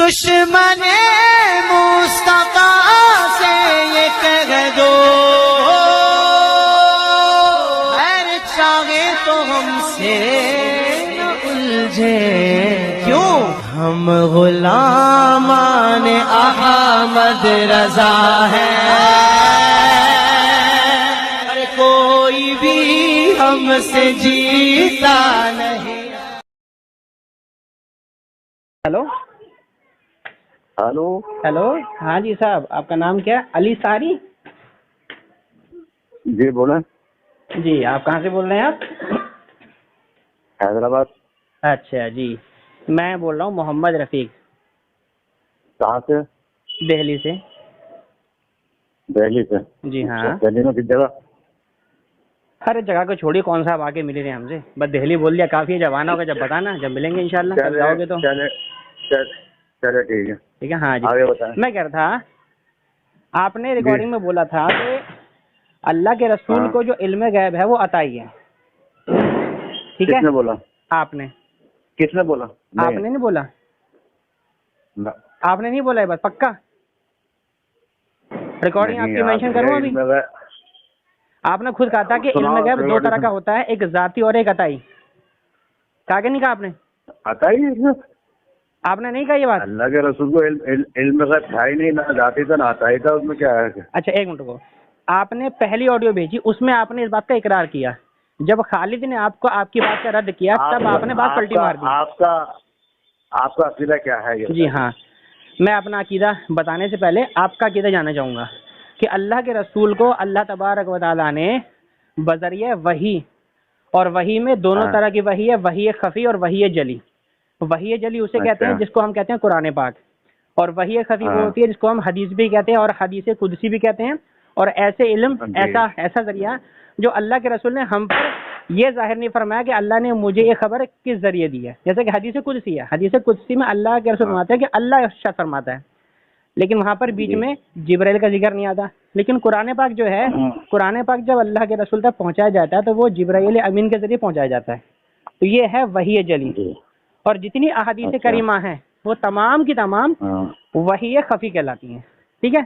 दुश्मन मुस्तफा से ये कह दो, हर चाहे तो हमसे न उलझे, क्यों हम गुलामान अहमद रजा है, अरे कोई भी हमसे जीता नहीं। हेलो हेलो हेलो, हाँ जी साहब, आपका नाम क्या है? अली सारी जी बोले। जी, आप कहाँ से बोल रहे हैं आप? हैदराबाद। अच्छा जी, मैं बोल रहा हूँ मोहम्मद रफीक। कहाँ से? दिल्ली से। दिल्ली से? जी हाँ। दिल्ली में किस जगह? हर जगह को छोड़िए, कौन सा आप आके मिले रहे हमसे, बस दिल्ली बोल दिया काफी है। जब आना होगा जब बताना, जब मिलेंगे इंशाल्लाह, कब जाओगे तो। चले ठीक है। ठीक है, हाँ जी। आगे बताएं। मैं कह रहा था, आपने रिकॉर्डिंग में बोला था कि अल्लाह के रसूल हाँ। को जो इल्म गैब है वो अताई है, ठीक है? किसने बोला? आपने। किसने बोला? आपने नहीं बोला? ना। आपने नहीं बोला है, बस पक्का? रिकॉर्डिंग आपकी मेंशन करूँ अभी? आपने खुद कहा था कि इल्म गैब दो तरह का होता है, एक जाती और एक अताई। कहा कि नहीं कहा आपने? अताई? आपने नहीं कहा ये बात? अल्लाह के रसूल को इल्म गैब था ही नहीं, ना जाती था ना अताई था, उसमें क्या है? अच्छा एक मिनट को, आपने पहली ऑडियो भेजी, उसमें आपने इस बात का इकरार किया। जब खालिद ने आपको आपकी बात का रद्द किया तब आपने बात पलटी मार दी। आपका अकीदा क्या है ये? जी हाँ, मैं अपना अकीदा बताने से पहले आपका अकीदा जानना चाहूँगा कि अल्लाह के रसूल को अल्लाह तबारक व तआला ने बजरिए वही, और वही में दोनों तरह की वही है, वही खफ़ी और वही जली। वही जली उसे कहते हैं जिसको हम कहते हैं कुरान पाक, और वही खफ़ी वो होती है जिसको हम हदीस भी कहते हैं और हदीस कुदसी भी कहते हैं। और ऐसे इल्म, ऐसा जरिया जो अल्लाह के रसूल ने हम पर ये जाहिर नहीं फरमाया कि अल्लाह ने मुझे ये खबर किस जरिए दी है। जैसे कि हदीस कुदसी है, हदीस कुदसी में अल्लाह के रसूल फरमाते हैं कि अल्लाह इरशाद फरमाता है, लेकिन वहाँ पर बीच में जिब्राइल का जिक्र नहीं आता। लेकिन कुरान पाक जो है, कुरान पाक जब अल्लाह के रसूल तक पहुँचाया जाता है तो वो जिब्राइल अमीन के जरिए पहुँचाया जाता है। तो ये है वही जली। और जितनी अहादीस करीमा हैं वो तमाम की तमाम वही खफ़ी कहलाती हैं, ठीक है?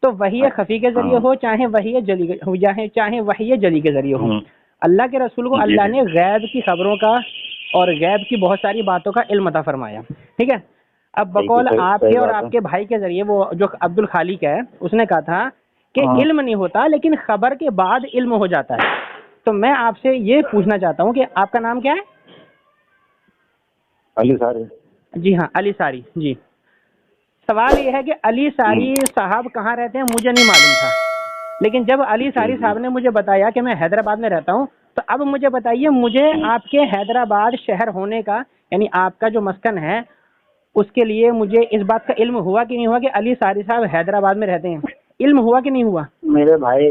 तो वही खफ़ी के जरिए हो, चाहे वही जली हो, चाहे वही जली के जरिए हो, अल्लाह के रसूल को अल्लाह ने गैब की खबरों का और गैब की बहुत सारी बातों का इल्म अता फरमाया, ठीक है? अब बकौल आपके और आपके भाई के जरिए, वो जो अब्दुल खालिक है उसने कहा था कि इल्म नहीं होता लेकिन खबर के बाद इल्म हो जाता है। तो मैं आपसे ये पूछना चाहता हूँ कि आपका नाम क्या है? अली सारी। जी हाँ, अली सारी जी। सवाल ये है कि अली सारी साहब कहाँ रहते हैं मुझे नहीं मालूम था, लेकिन जब अली सारी साहब ने मुझे बताया कि मैं हैदराबाद में रहता हूँ, तो अब मुझे बताइए, मुझे आपके हैदराबाद शहर होने का, यानी आपका जो मस्कन है, उसके लिए मुझे इस बात का इल्म हुआ कि नहीं हुआ कि अली सारी साहब हैदराबाद में रहते हैं? इल्म हुआ कि नहीं हुआ? मेरे भाई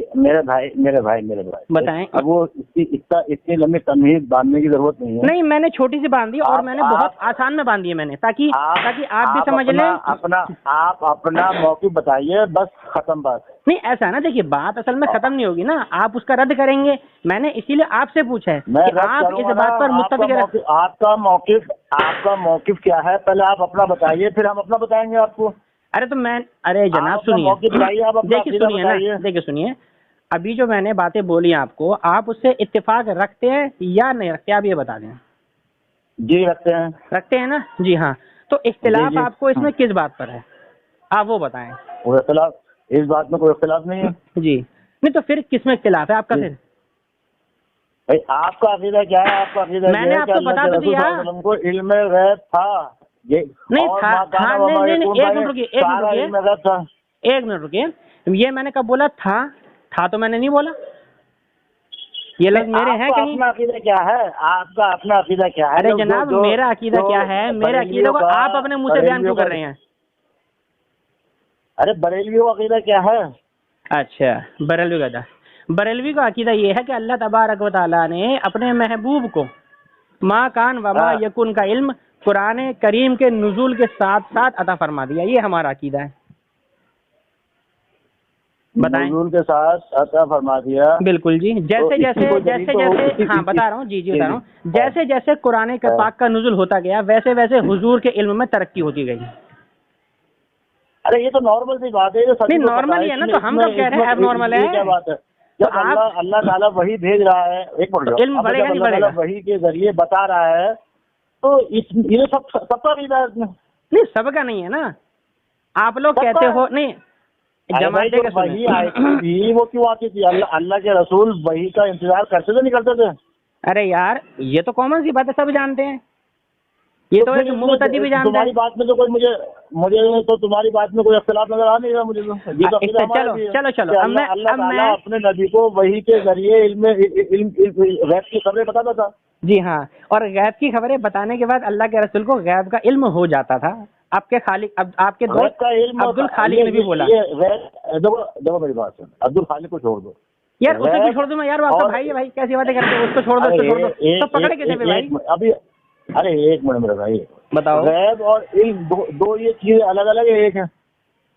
बताएं। अब वो इतनी लंबी तमहीद बांधने की जरूरत नहीं है। नहीं, मैंने छोटी सी बांधी और मैंने बहुत आसान में बांधी है मैंने, ताकि आप भी समझ लें। आप अपना मौक़िफ़ बताइए, बस खत्म बात। नहीं, ऐसा है ना, देखिए बात असल में खत्म नहीं होगी ना, आप उसका रद्द करेंगे। मैंने इसीलिए आपसे पूछा है कि आप इस बात पर मुत्तफ़िक़। आपका मौक़िफ़ क्या है, पहले आप अपना बताइए, फिर हम अपना बताएंगे आपको। अरे जनाब सुनिए, देखिए सुनिए, अभी जो मैंने बातें बोली आपको, आप उससे इत्तेफाक रखते हैं या नहीं रखते, आप ये बता दें। जी रखते हैं ना? जी हाँ। तो इख्तिलाफ आपको इसमें किस बात पर है, आप वो बताएं। इस बात में कोई इख्तिलाफ नहीं है जी। नहीं तो फिर किस में इख्तिलाफ है आपका? फिर भाई आपका अकीदा क्या है? आपका अकीदा मैंने आपको बता तो दिया, हमको इल्म गैब था ये नहीं था। हाँ, नहीं, एक मिनट रुकिए। ये मैंने कब बोला था तो मैंने नहीं बोला। ये लफ्ज़ मेरे हैं कि नहीं? अपना अकीदा क्या है? आपका अपना अकीदा क्या है? अरे जनाब, मेरा अकीदा क्या है? मेरे अकीदा को आप अपने मुंह से बयान क्यों कर रहे हैं? अरे बरेलवियों का अकीदा क्या है? अच्छा, बरेलवी का अकीदा ये है कि अल्लाह तबारक व तआला ने अपने महबूब को मा कान व मा यकुन का इल्म कुरान करीम के नुज़ूल के साथ साथ अता फरमा दिया। ये हमारा अकीदा है। बताएं। नुज़ूल के साथ अता फरमा दिया, बिल्कुल जी। जैसे हाँ बता रहा हूँ, जी बता रहा हूँ। जैसे जैसे कुरान पाक का नुज़ूल होता गया, वैसे वैसे हुजूर के इल्म में तरक्की होती गई। अरे ये तो नॉर्मल सी बात है, नहीं नॉर्मल ही है ना, तो हम कब कह रहे हैं अब नॉर्मल है? क्या बात है, जब अल्लाह ताला वही भेज रहा है, एक मिनट, इल्म बढ़ेगा नहीं बढ़ेगा, वही के जरिए बता रहा है, तो ये सबका भी नहीं, सबका नहीं है ना। आप लोग कहते हो नहीं जमाते का वही आई थी, वो क्यों आती थी? अल्लाह के रसूल वही का इंतजार करते थे, नहीं करते थे? अरे यार ये तो कॉमन सी बात है, सब जानते हैं, ये तो एक मुबतदी भी जानते हैं। तुम्हारी बात में तो कोई मुझे तो तुम्हारी बात में कोई इख्तिलाफ नजर आ नहीं रहा मुझे तो। ये तो चलो अल्लाह ताला अपने नबी को वही के जरिए गैब की खबरें बताता था। जी हाँ, और गैब की खबरें बताने के बाद अल्लाह के रसूल को गैब का इल्म हो जाता था। आपके खालिक, अब आपके दोस्त का इल्म अब्दुल खालिक ने भी बोला। देखो मेरी बात सुन, अब्दुल खालिक को छोड़ दो यार, उसे भी छोड़ दूं मैं यार, वो आपका भाई है भाई, कैसी बातें करते हो? उसको छोड़ दो, उसको छोड़ दो, तो पकड़े कैसे भाई? अभी अरे एक मिनट मेरा भाई, बताओ। गैब और इल्म दो ये चीजें अलग अलग है, एक है?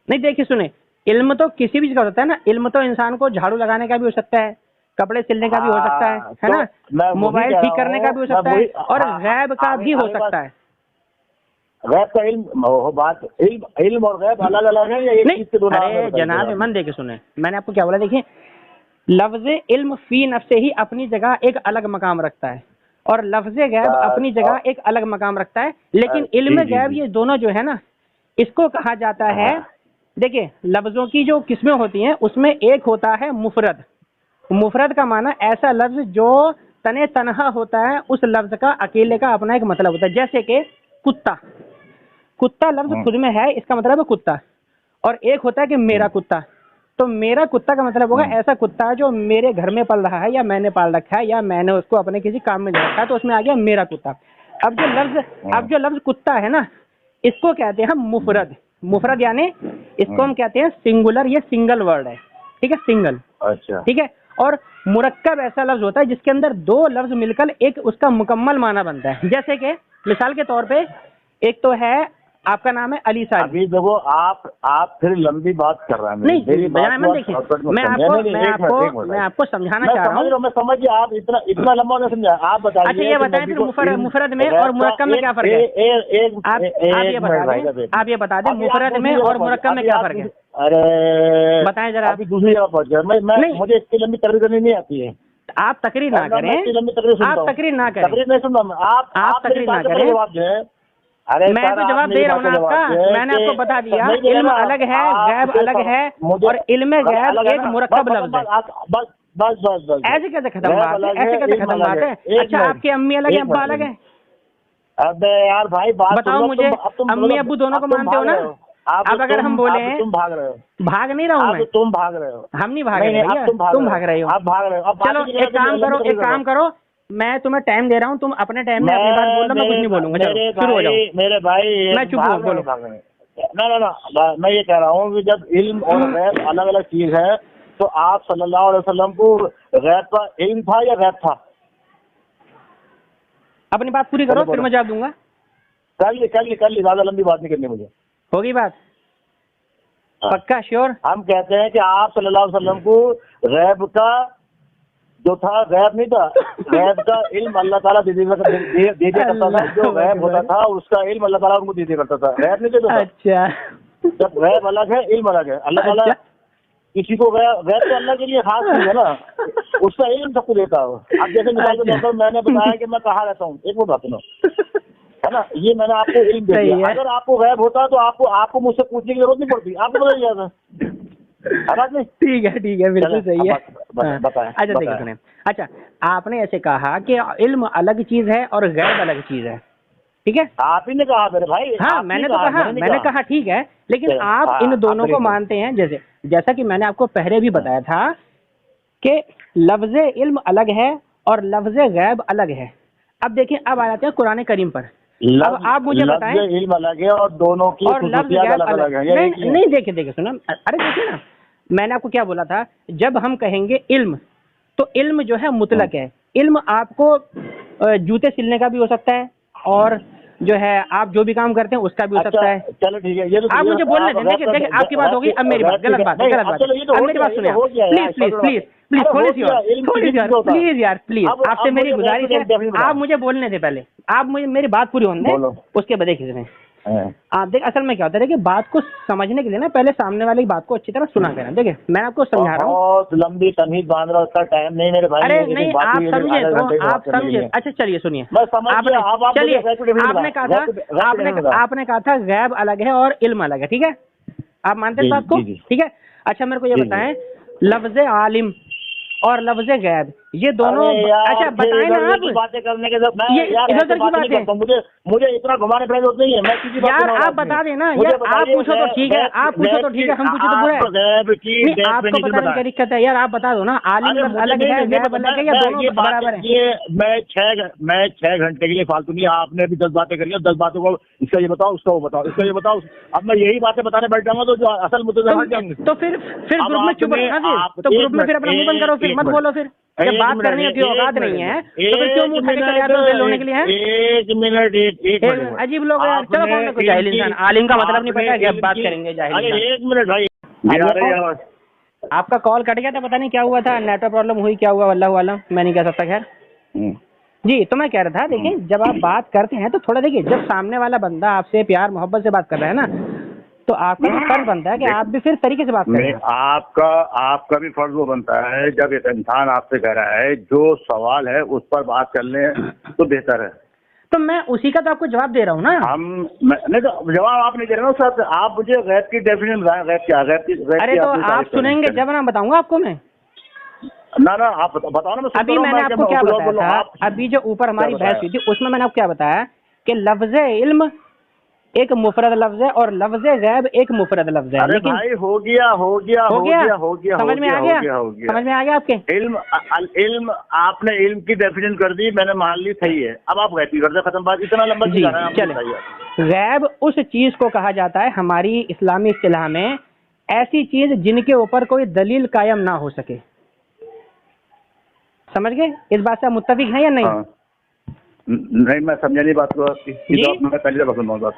नहीं देखिए सुने, इल्म तो किसी भी चीज का हो सकता है ना। इल्म तो इंसान को झाड़ू लगाने का भी हो सकता है, कपड़े सिलने का भी हो सकता है ना, मोबाइल ठीक करने का भी हो सकता है, और गैब का भी हो सकता है। गैब का इल्म और गैब अलग अलग है या एक चीज के दोनों? अरे जनाब मन देके सुने, मैंने आपको क्या बोला, देखिए लफ्ज इल्म फी नफ्से ही अपनी जगह एक अलग मकाम रखता है, और लफ्ज गैब अपनी जगह एक अलग मकाम रखता है। लेकिन इल्म गैब ये दोनों जो है ना, इसको कहा जाता है, देखिए लफ्जों की जो किस्में होती हैं उसमें एक होता है मुफरद। मुफरद का माना ऐसा लफ्ज जो तने तनहा होता है, उस लफ्ज का अकेले का अपना एक मतलब होता है। जैसे कि कुत्ता, कुत्ता लफ्ज खुद में है, इसका मतलब है कुत्ता। और एक होता है कि मेरा कुत्ता, तो मेरा कुत्ता का मतलब होगा ऐसा कुत्ता जो मेरे घर में पल रहा है, या मैंने पाल रखा है, या मैंने उसको अपने किसी काम में रखा है, तो उसमें आ गया मेरा कुत्ता। अब जो लफ्ज कुत्ता है ना, इसको कहते हैं मुफरद। मुफरद यानी इसको हम कहते हैं सिंगुलर, ये सिंगल वर्ड है, ठीक है, सिंगल। अच्छा, ठीक है। और मुरक्कब ऐसा लफ्ज होता है जिसके अंदर दो लफ्ज मिलकर एक उसका मुकम्मल माना बनता है। जैसे कि मिसाल के तौर पे एक तो है, आपका नाम है अली साहब। अभी देखो आप फिर लंबी बात कर रहे हैं। नहीं देखिए, मैं आपको समझाना चाह रहा हूँ। मैं समझ गया, आप इतना लंबा नहीं समझा। आप बताइए। अच्छा ये बताएं फिर मुफरद में और मुरक्कब में क्या फर्क है? आप ये बता दें मुफरद में और मुरक्कब में क्या फर्क है? अरे बताएं जरा। अभी दूसरी जगह पहुंच गया। मुझे इसकी लंबी तकरीर करनी नहीं आती है। आप तकरीर ना करें, आप तकरीर ना करें, तकरीर नहीं सुनना, आप तकरीर ना करें। जवाब दें। अरे मैं तो जवाब दे रहा हूँ ना आपका, मैंने आपको बता दिया इल्म अलग है, गैब अलग है, और इल्म गैब एक मुरक्कब लफ्ज है। बस ऐसे कैसे खत्म बात है? ऐसे कैसे खत्म बात है? अच्छा आपके अम्मी अलग है, अब्बा अलग है? अबे यार भाई बात बताओ मुझे, अम्मी अब्बू दोनों को मानते हो ना? अब अगर हम बोले, तुम भाग रहे हो। भाग नहीं रहा हूँ मैं, तुम भाग रहे हो। हम नहीं भाग रहे, तुम भाग रहे हो। आप भाग रहे हो। चलो एक काम करो, मैं तुम्हें टाइम दे रहा हूँ, तुम अपने टाइम में अपनी बात बोल लो, मैं कुछ नहीं बोलूंगा। चलो शुरू हो जाओ। मेरे भाई मैं चुप हूँ, बोलो। ना मैं ये कह रहा हूँ कि जब इल्म और गैब अलग अलग चीज है, तो आप सल्लल्लाहु अलैहि वसल्लम को गैब का इल्म था या गैब था? अपनी बात पूरी करो, फिर मैं जवाब दूंगा। कर ली, ज्यादा लंबी बात नहीं करनी मुझे। होगी बात पक्का श्योर? हम कहते हैं कि आप सल्लल्लाहु अलैहि वसल्लम को गैब का जो था, गैब नहीं था, गैब का इल्म अल्लाह ताला दे दिया करता था। जो गैब होता था उसका इल्म अल्लाह ताला उनको दे दिया करता था, गैब नहीं देता था। अच्छा, जब गैब अलग है, इल्म अलग है। अल्लाह ताला किसी को गैब तो अल्लाह के लिए खास चीज है ना, उसका इल्म सबको देता है। अब जैसे मिसाल के तौर पर मैंने बताया कि मैं कहाँ रहता हूँ, एक वो बात सुनो, है ना, ये मैंने आपको इल्म दे दिया। अगर आपको गैब होता तो आपको मुझसे पूछने की जरूरत नहीं पड़ती, आपको पता चल जाता। ठीक है बिल्कुल सही है। अच्छा देखिए सुने, अच्छा आपने ऐसे कहा कि इल्म अलग चीज है और गैब अलग चीज है, ठीक है? आप ही ने कहा मेरे भाई। हाँ मैंने कहा ठीक है, लेकिन आप इन दोनों को मानते हैं। जैसा कि मैंने आपको पहले भी बताया था कि लफ्ज इल्म अलग है और लफ्ज गैब अलग है। अब देखिए, अब आ जाते हैं कुरान करीम पर। अब आप मुझे बताएं, इल्म अलग है और दोनों की खुसूसियात अलग है। नहीं देखिए सुना, अरे देखिए ना, मैंने आपको क्या बोला था, जब हम कहेंगे इल्म, तो इल्म जो है मुतलक है। इल्म आपको जूते सिलने का भी हो सकता है, और जो है आप जो भी काम करते हैं उसका भी हो सकता है। चलो ठीक है, ये तो आप मुझे बोलने दें। देखिए आपकी बात होगी, अब मेरी बात गलत बात है, अब मेरी बात सुनिए प्लीज प्लीज यार प्लीज, आपसे मेरी गुजारिश है, आप मुझे बोलने दें पहले, आप मुझे मेरी बात पूरी होने दें, उसके बाद देखिए आप देख, असल में क्या होता है कि बात को समझने के लिए ना पहले सामने वाले की बात को अच्छी तरह सुना करना। देखिए मैं आपको समझा रहा हूँ, बहुत लंबी तमीज बांध रहा, उसका टाइम नहीं मेरे भाई। अरे नहीं, आप समझे तो आप समझे। अच्छा चलिए सुनिए, मैं समझ गया। चलिए आपने कहा था गैब अलग है और इल्म अलग है, ठीक है, आप मानते हैं इस बात को? ठीक है। अच्छा मेरे को ये बताएं, लफ्ज आलिम और लफ्ज गैब ये दोनों, अच्छा बताएं ना आप। बातें करने के बाद ये इधर की बात है, मुझे इतना घुमाने फिराने जरूरत नहीं है। मैं किसी यार आप बता देना यार, आप पूछो तो ठीक है, आप पूछो तो ठीक है, हम पूछो तो बुरा है। आपको बताने की दिक्कत है यार, आप बता दो ना, आलिम अलग है गैब अलग है या दोनों बराबर है? ये मैं 6 घंटे के लिए फालतू नहीं, आपने अभी 10 बातें करी, 10 बातों को इसका ये बताओ, उसका वो बताओ, इसका ये बताओ। अब मैं यही बातें बताने बैठ जाऊंगा तो जो असल मुद्दे से हट जाएंगे। तो फिर ग्रुप में चुप रहना, फिर तो ग्रुप में फिर अपना मुंह बंद करो, फिर मत बोलो। फिर जब बात करनी होती है औकात नहीं है तो फिर क्यों मुंह उठा के चले जाते हो दिल होने के लिए? एक मिनट अजीब लोग हैं यार। चलो कौन कोई जाहिल इंसान, आलिम का मतलब नहीं पता है, अब बात करेंगे जाहिल इंसान। एक मिनट भाई, आ रही है आवाज। आपका कॉल कट गया था, पता नहीं क्या हुआ था, नेटवर्क प्रॉब्लम हुई, क्या हुआ अल्लाह वाला, मैं नहीं कह सकता। खैर जी, तो मैं कह रहा था, देखिए जब आप बात करते हैं तो थोड़ा देखिए, जब सामने वाला बंदा आपसे प्यार मोहब्बत से बात कर रहा है ना, तो आपका भी फर्ज बनता है कि आप भी फिर तरीके से बात करें। आपका भी फर्ज वो बनता है, जब एक इंसान आपसे कह रहा है जो सवाल है उस पर बात कर ले तो बेहतर है। तो मैं उसी का तो आपको जवाब दे रहा हूँ ना। नहीं तो जवाब आप नहीं दे रहे हो सर, आप मुझे गैब की डेफिनेशन बताएं, गैब क्या? अरे तो आप सुनेंगे जब ना बताऊंगा आपको मैं। ना आप बताओ ना। अभी मैंने आपको क्या बताया था, अभी जो ऊपर हमारी बहस हुई थी उसमें मैंने आपको क्या बताया कि लफ्ज इल्म एक मुफरद लफ्ज है और लफ्ज गैब एक मुफरद लफ्ज है। लेकिन भाई हो गया समझ में आ गया आपके? इल्म आपने इल्म की डेफिनेशन कर दी, मैंने मान ली, सही है। अब आप गैब की कर दे, खत्म बात। इतना लंबा जी चले। गैब उस चीज को कहा जाता है हमारी इस्लामी इस्तिलाह में, ऐसी चीज जिनके ऊपर कोई दलील कायम ना हो सके। समझ गए? इस बात से आप मुत्तफिक हैं या नहीं? नहीं, मैं समझा नहीं बात को आपकी। मैं पहली बार सुन रहा हूँ।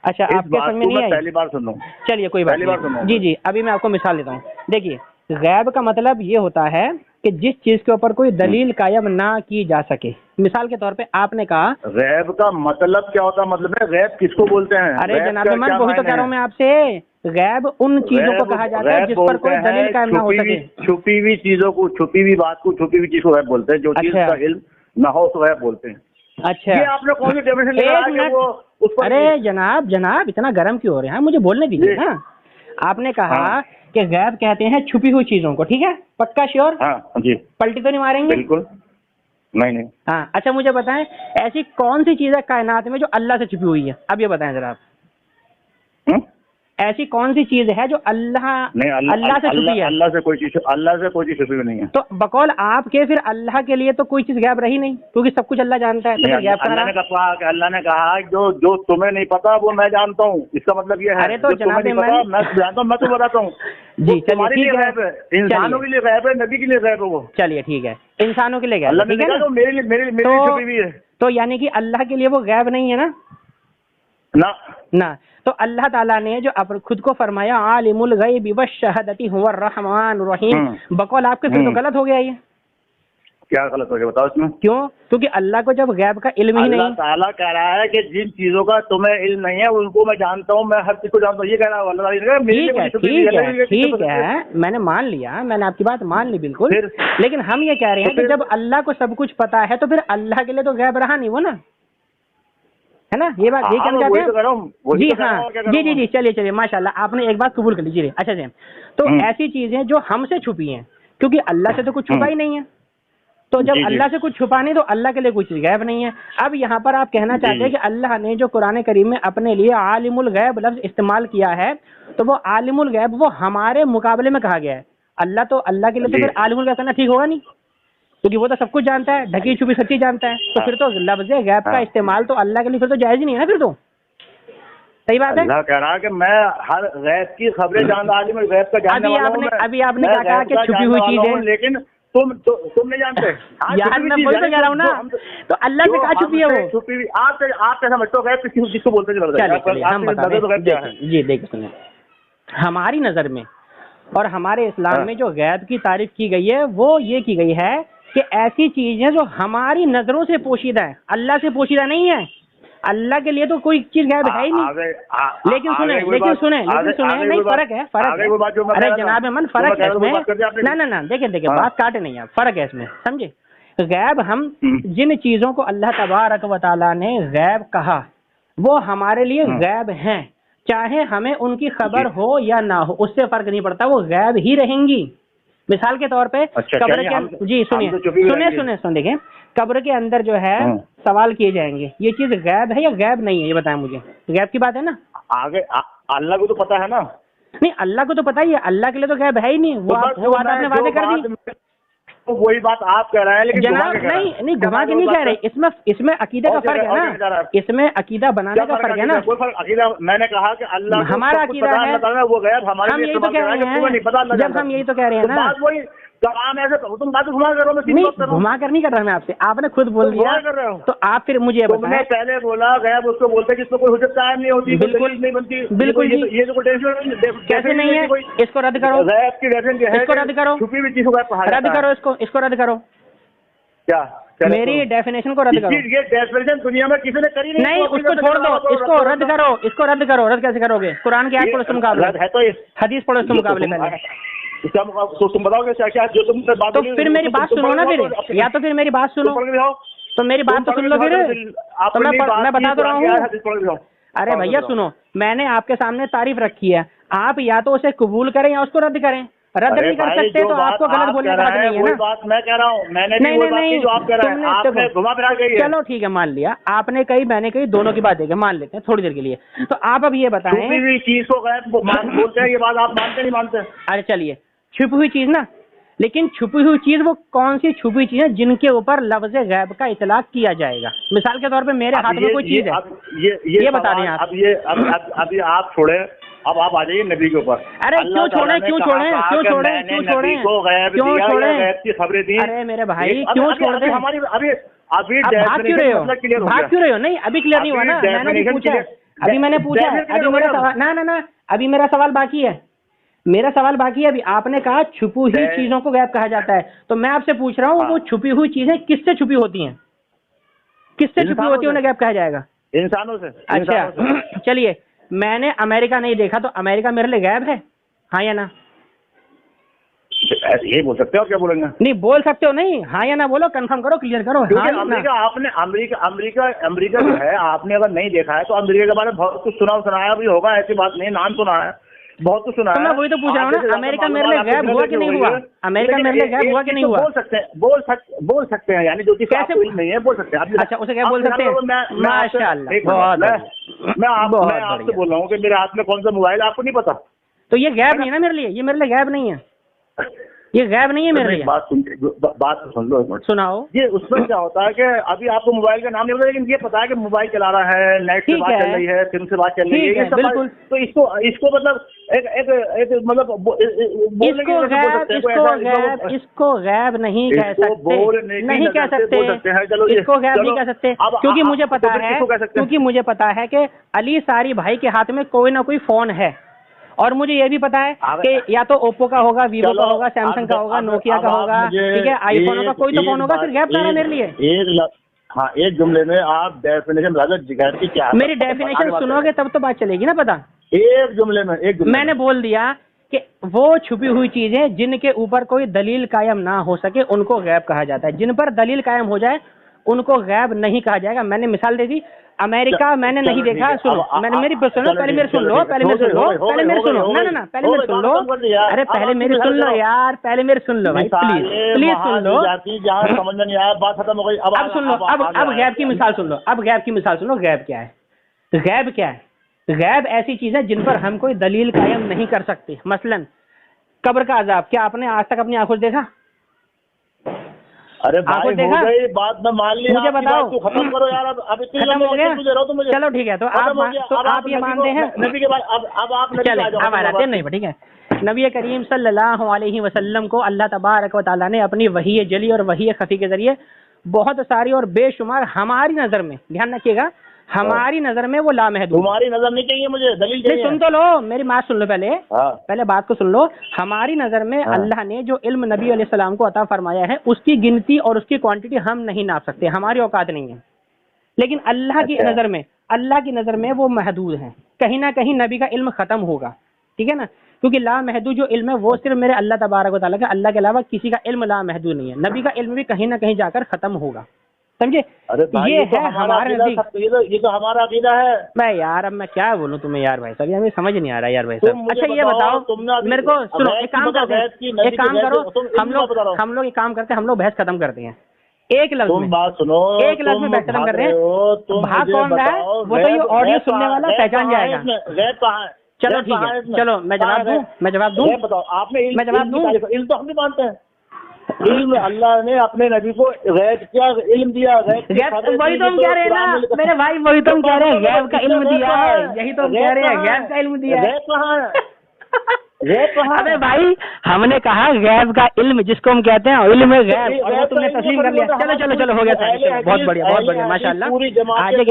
अच्छा, आपके समझ में नहीं आई? पहली बार सुन रहा हूँ। चलिए कोई बात नहीं। जी, अभी मैं आपको मिसाल देता हूँ। देखिए गैब का मतलब ये होता है कि जिस चीज के ऊपर कोई दलील कायम ना की जा सके। मिसाल के तौर पे आपने कहा गैब का मतलब क्या होता है? मतलब है गैब किसको बोलते हैं? अरे जनाब मैं वही तो कह रहा हूँ मैं आपसे, गैब उन चीजों को कहा जाता है जिस पर कोई दलील कायम ना हो सके। छुपी हुई चीजों को, छुपी हुई बात को, छुपी हुई चीज को गैब बोलते हैं। जो चीज का इल्म ना हो तो गैब बोलते हैं। अच्छा, ये आपने कौन सी डेफिनेशन लगाया? अरे जनाब इतना गर्म क्यों हो रहे हैं? मुझे बोलने दीजिए ना। आपने कहा कि गैब कहते हैं छुपी हुई चीजों को, ठीक है? पक्का श्योर? हाँ जी। पलटी तो नहीं मारेंगे? बिल्कुल नहीं। हाँ अच्छा, मुझे बताएं ऐसी कौन सी चीज है कायनात में जो अल्लाह से छुपी हुई है? अब ये बताएं जरा आप। ऐसी कौन सी चीज है जो अल्लाह से छुपी है? अल्लाह से कोई चीज छुपी हुई नहीं है। तो बकौल आपके फिर अल्लाह के लिए तो कोई चीज गैब रही नहीं, क्योंकि सब कुछ अल्लाह जानता है। तो अल्लाह ने कहा जो तुम्हें नहीं पता वो मैं जानता हूँ। इसका मतलब ये है, अरे तो जनाब मैं जानता हूँ, मैं तो बताता हूँ। जी तुम्हारे लिए गैब है, इंसानों के लिए गैब है, नबी के लिए गैब है वो। चलिए ठीक है, इंसानों के लिए गैब, अल्लाह ने कहा तो मेरे लिए छुपी हुई है। तो यानी कि अल्लाह के लिए वो गैब नहीं है ना। तो अल्लाह ताला ने जो खुद को फरमाया आलिमुल गैबि वश्शहादति हुवर रहमानुर रहीम, बकौल आपके फिर तो गलत हो गया ये। क्या गलत हो गया बताओ इसमें? क्यों? क्योंकि अल्लाह को जब गैब का इल्म ही नहीं। अल्लाह ताला कह रहा है कि जिन चीजों का तुम्हें इल्म नहीं है उनको मैं जानता हूँ, मैं हर चीज को जानता हूँ, ये कह रहा है। ठीक है, मैंने मान लिया, मैंने आपकी बात मान ली बिल्कुल। लेकिन हम ये कह रहे हैं कि जब अल्लाह को सब कुछ पता है तो फिर अल्लाह के लिए तो गैब रहा नहीं वो ना, है ना? ये बात यही कहना चाहते हैं? जी हाँ, जी चलिए माशाल्लाह आपने एक बात कबूल कर लीजिए। अच्छा जी, तो ऐसी चीजें जो हमसे छुपी हैं, क्योंकि अल्लाह से तो कुछ छुपा ही नहीं है, तो जब अल्लाह से कुछ छुपा नहीं तो अल्लाह के लिए कुछ गैब नहीं है। अब यहाँ पर आप कहना चाहते हैं कि अल्लाह ने जो कुरान करीम में अपने लिए आलिमुल गैब लफ्ज इस्तेमाल किया है, तो वो आलिमुल गैब वो हमारे मुकाबले में कहा गया है। अल्लाह के लिए तो फिर आलिमुल गैब कहना ठीक होगा नहीं, क्योंकि वो तो सब कुछ जानता है, ढकी छुपी सच्ची जानता है। तो फिर तो लफ्ज़ गैब का इस्तेमाल तो अल्लाह के लिए फिर तो जायज ही नहीं है ना। फिर तो सही बात है। अल्लाह कह रहा है कि मैं हर गैब की खबरें जानता हूँ, गैब का जानने वाला हूं। अभी आपने कहा कि छुपी हुई चीज है, लेकिन तुम नहीं जानते। यार मैं वही तो कह रहा हूँ ना, तो अल्लाह से कहा छुपी है वो छुपी हुई। आप कैसा समझते हो गैब किसको बोलते हैं? हम बताते जी, देखिए सुनिए, हमारी नजर में और हमारे इस्लाम में जो गैब की तारीफ की गई है वो ये की गई है कि ऐसी चीज है जो हमारी नजरों से पोशीदा है, अल्लाह से पोशीदा नहीं है। अल्लाह के लिए तो कोई चीज गायब है ही नहीं। लेकिन सुने नहीं, फर्क है। अरे जनाब अमन, फर्क है इसमें। ना देखिए बात काटे नहीं आप, फर्क है इसमें, समझे। गैब, हम जिन चीजों को अल्लाह तबारक व तआला ने गैब कहा वो हमारे लिए गैब हैं, चाहे हमें उनकी खबर हो या ना हो, उससे फर्क नहीं पड़ता, वो गैब ही रहेंगी। मिसाल के तौर पे कब्र के जी सुनिए देखिए, कब्र के अंदर जो है सवाल किए जाएंगे, ये चीज गैब है या गैब नहीं है, ये बताएं मुझे। गैब की बात है ना, आगे अल्लाह को तो पता है ना। नहीं, अल्लाह को तो पता ही है, अल्लाह के लिए तो गैब है ही नहीं। वो आपने वादे कर दी, तो वही बात आप कह रहे हैं, लेकिन जनाब नहीं घुमा के नहीं कह रहे। इसमें अकीदे का फर्क है ना, इसमें अकीदा बनाने का फर्क है ना। अकीदा मैंने कहा कि अल्लाह हमारा अकीदा है, वो गैब हमारे, हम यही तो कह रहे हैं, जब हम यही तो कह रहे हैं ना, वही ऐसे तुम बात घुमा कर रहे हो, नहीं घुमा कर नहीं कर रहा मैं आपसे, आपने खुद बोल दिया कर रहे हो। तो आप फिर मुझे बताएं। पहले बोला गैब उसको बोलते कि इसमें कोई हुज्जत कायम नहीं होती, बिल्कुल नहीं बनती, बिल्कुल ये जो कैसे नहीं है, इसको रद्द करो, गैब की इसको रद्द करो, छुपी हुई चीजों का रद्द करो, इसको रद्द करो। क्या मेरी डेफिनेशन को रद्द करो। ये डेफिनेशन दुनिया में किसी ने करी नहीं, उसको छोड़ दो, इसको रद्द करो, इसको रद्द करो। रद्द कैसे करोगे? कुरान की आयत पढ़ो इसके मुकाबले है, तो हदीस पढ़ो इसके मुकाबले पहले। तुम बताओगे क्या जो तुम बात, तो फिर मेरी बात सुनो ना, फिर या तो फिर मेरी बात सुनो, तो मेरी बात तो सुन लो फिर, तो मैं बता तो रहा हूँ। अरे भैया सुनो, मैंने आपके सामने तारीफ रखी है, आप या तो उसे कबूल करें या उसको रद्द करें। रद्द नहीं कर सकते तो आपको गलत बोलने का हक नहीं है ना। बात मैं कह रहा हूँ, नहीं जो आप कह रहे हैं, आपने घुमा फिरा के, चलो ठीक है मान लिया, आपने कही मैंने कही, दोनों की बात है, मान लेते हैं थोड़ी देर के लिए। तो आप अब ये बताएं, छुपी हुई चीज को बोलते हैं, ये बात आप मानते नहीं मानते? अरे चलिए, छुपी हुई चीज ना, लेकिन छुपी हुई चीज वो कौन सी छुपी हुई चीज है जिनके ऊपर लफ्ज गैब का इतलाक किया जाएगा? मिसाल के तौर पे मेरे हाथ में कोई चीज है, ये बता दें आप। अभी आप छोड़े, अब आप आ जाइए नबी के ऊपर। अरे क्यों छोड़े खबरें दी। अरे मेरे भाई क्यों छोड़ दे, हमारी अभी भाग क्यों रहे हो? नहीं अभी क्लियर नहीं हुआ ना, मैंने पूछा, अभी मेरा सवाल ना, अभी मेरा सवाल बाकी है, मेरा सवाल बाकी है। अभी आपने कहा छुपी हुई चीजों को गैब कहा जाता है, तो मैं आपसे पूछ रहा हूँ वो छुपी हुई चीजें किससे छुपी होती हैं? किससे छुपी होती है उन्हें गैब कहा जाएगा? इंसानों से। अच्छा चलिए, मैंने अमेरिका नहीं देखा, तो अमेरिका मेरे लिए गैब है, हाँ या ना? ये बोल सकते हो, क्या बोलेंगे? नहीं बोल सकते हो, नहीं हाँ या ना बोलो, कंफर्म करो, क्लियर करो। अमेरिका जो है, आपने अगर नहीं देखा है तो अमेरिका के बारे में बहुत कुछ सुनाया भी होगा, ऐसी बात नहीं, नाम सुना है, बहुत कुछ सुना है। मैं वही तो पूछ रहा हूँ ना, अमेरिका मेरे लिए गैब हुआ कि नहीं हुआ? अमेरिका मेरे लिए गैब हुआ कि नहीं हुआ? बोल सकते हैं, यानी जो चीज कैसे नहीं है बोल सकते हैं। अच्छा उसे क्या बोल सकते हैं? माशाअल्लाह, मैं आपसे बोल रहा हूँ कि मेरे हाथ में कौन सा मोबाइल, आपको नहीं पता, तो ये गैब नहीं है ना मेरे लिए, ये मेरे लिए गैब नहीं है, ये गैब नहीं है मेरे लिए। बात सुन लो, सुनाओ। ये उसमें क्या होता है कि अभी आपको मोबाइल का नाम नहीं पता, लेकिन ये पता है कि मोबाइल चला रहा है, नेट से बात चल रही है, सिम से बात चल रही है, ये सब बिल्कुल। तो इसको मतलब एक मतलब इसको गैब नहीं कह सकते, नहीं कह सकते, इसको गैब नहीं कह सकते, क्योंकि मुझे पता है कि अली सारी भाई के हाथ में कोई ना कोई फोन है, और मुझे ये भी पता है कि या तो ओप्पो का होगा, वीवो का होगा, सैमसंग का होगा, नोकिया का होगा, ठीक है, आईफोन का कोई तो फोन होगा, फिर गैप करा मेरे लिए। एक जुमले में आप डेफिनेशन गैप की क्या? मेरी डेफिनेशन सुनोगे तब तो बात चलेगी ना, पता। एक जुमले में मैंने बोल दिया कि वो छुपी हुई चीजें जिनके ऊपर कोई दलील कायम ना हो सके उनको गैब कहा जाता है, जिन पर दलील कायम हो जाए उनको गैब नहीं कहा जाएगा। मैंने मिसाल दे दी, अमेरिका मैंने नहीं देखा, सुनो, मैंने मेरी सुनो, पहले मेरे सुन लो, ना पहले मेरे सुन लो, अरे पहले मेरी सुन लो यार, पहले मेरे सुन लो भाई, प्लीज सुन लो, समझ में नहीं आया, बात खत्म हो गई। अब सुन लो, अब गैब की मिसाल सुन लो, अब गैब की मिसाल सुनो। गैब क्या है? गैब क्या है? गैब ऐसी चीज है जिन पर हम कोई दलील कायम नहीं कर सकते। मसलन कब्र का अजाब, क्या आपने आज तक अपनी आंखों से देखा? अरे भाई हो गई बात, में मान लिया, मुझे बताओ, खत्म करो यार, अब इतनी खत्म हो गया, चलो ठीक है, तो आप ये मानते हैं नबी के बाद, अब आप चले अब आ जाते हैं, नहीं ठीक है। नबी करीम सल्लल्लाहु अलैहि वसल्लम को अल्लाह तबारक व तआला ने अपनी वही जली और वही खफी के जरिए बहुत सारी और बेशुमार, हमारी नजर में, ध्यान रखिएगा, हमारी नजर में वो लामहदूद। तुम्हारी नजर नहीं चाहिए मुझे, दलील चाहिए। सुन तो लो, मेरी बात सुन लो पहले बात को सुन लो। हमारी नजर में अल्लाह ने जो इल्म नबी अलैहिस्सलाम को अता फरमाया है उसकी गिनती और उसकी क्वांटिटी हम नहीं नाप सकते, हमारी औकात नहीं है। लेकिन अल्लाह की अच्छा। नज़र में वो महदूद हैं। कहीं ना कहीं नबी का इल्म ख़त्म होगा, ठीक है ना, क्योंकि ला महदूद जो इल्म है वो सिर्फ मेरे अल्लाह तबारक व तआला का, अल्लाह के अलावा किसी का इल्म ला महदूद नहीं है। नबी का इल्म भी कहीं ना कहीं जाकर ख़त्म होगा, समझे। अरे भाई, ये तो है हमारे नजदीक। ये तो हमारा अकीदा है। मैं यार अब मैं क्या बोलूं तुम्हें यार भाई साहब, यार मुझे समझ नहीं आ रहा यार भाई तुम साहब। मुझे अच्छा ये बताओ तुमने अभी मेरे को, सुनो वैद एक की काम बताओ, करते हैं, वैद की नबी एक काम की करो, वैद- तुम एक बात बता रहा हूँ। हम लोग एक काम करते हैं, हम लोग बहस खत्म करते हैं एक लफ्ज तुम में। बात सुनो, एक लफ्ज में तुम बहस खत्म कर रहे हैं। तुम भाग मुझे कौन रहा है बताओ, वो तो ये वैद- ऑडियो वैद सुनने कहाँ- वाला वैद पहचान कहाँ है जाएगा। इसमें? वैद कहाँ है? चलो वैद ठीक कहाँ है, इसमें? चलो मैं जवाब दूं, मैं जवाब दूं। वैद बताओ, आपने मैं जवाब दूं। इल्म तो हम भी मानते हैं। इल्म अल्लाह ने अपने नबी को गैब क्या इल्म दिया, गैब वही तो हम कह रहे हैं ना मेरे भाई, वही तो हम कह रहे हैं, गैब का इल्म दिया है, यही तो हम कह रहे हैं, गैब का इल्म दिया है। गैब कहाँ है? गैब कहाँ है? अबे भाई हमने कहा गैब का इल्म जिसको हम कहते हैं इल्म है गैब, और वो तुमने तस्लीम कर लिया। चलो चलो चलो हो गया, बहुत बढ़िया माशाल्लाह। पूरी जमात आज एक